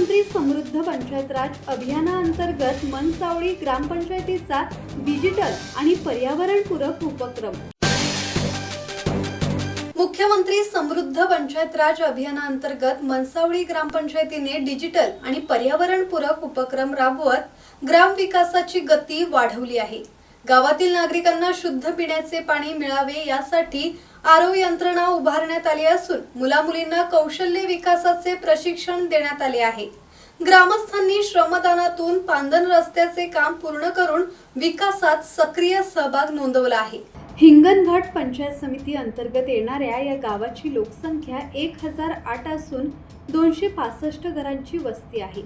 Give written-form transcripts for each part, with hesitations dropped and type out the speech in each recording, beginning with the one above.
मुख्यमंत्री समृद्ध पंचायत राज अभियानाअंतर्गत मनसावळी ग्रामपंचायतीचा डिजिटल आणि पर्यावरणपूरक उपक्रम। मुख्यमंत्री समृद्ध पंचायत राज अभियानाअंतर्गत मनसावळी ग्रामपंचायतीने डिजिटल आणि पर्यावरणपूरक उपक्रम राबवत ग्रामविकासाची गती वाढवली आहे। गावातील नागरिकांना शुद्ध पिण्याचे पाणी मिळावे यासाठी आरओ यंत्रणा उभारण्यात आली असून मुलामुलींना कौशल्य विकासाचे प्रशिक्षण देण्यात आले आहे। ग्रामस्थांनी श्रमदानातून पांदन रस्त्याचे काम पूर्ण करून विकासात सक्रिय सहभाग नोंदवला आहे। हिंगणघाट पंचायत समिती अंतर्गत येणाऱ्या या गावाची लोकसंख्या 1008 असून 265 घरांची वस्ती आहे।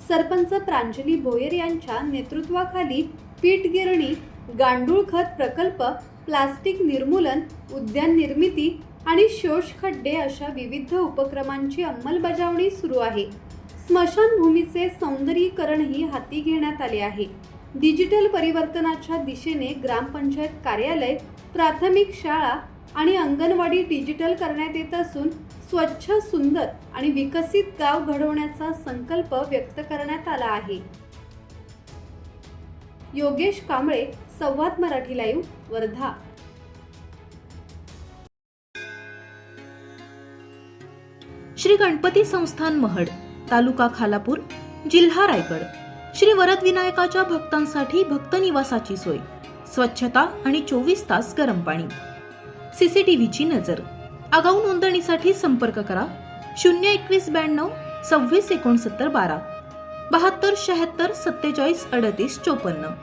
सरपंच प्रांजली भोयर यांच्या नेतृत्वाखाली पीठ गिरणी, गांडूळ खत प्रकल्प, प्लास्टिक निर्मूलन, उद्यान निर्मिती आणि शोष खड्डे अशा विविध उपक्रमांची अंमलबजावणी सुरू आहे। स्मशानभूमीचे सौंदर्यीकरणही हाती घेण्यात आले आहे। डिजिटल परिवर्तनाच्या दिशेने ग्रामपंचायत कार्यालय, प्राथमिक शाळा आणि अंगणवाडी डिजिटल करण्यात येत असून स्वच्छ, सुंदर आणि विकसित गाव घडवण्याचा संकल्प व्यक्त करण्यात आला आहे। योगेश कांबळे, संवाद मराठी लाईव्ह, वर्धा। श्री गणपती संस्थान महड, तालुका खालापूर, जिल्हा रायगड। श्री वरद विनायकाच्या भक्तांसाठी भक्त निवासाची सोय, स्वच्छता आणि 24 तास गरम पाणी, सीसीटीव्हीची नजर। आगाऊ नोंदणीसाठी संपर्क करा 021 92 26 69 12 72 76 47 38 54।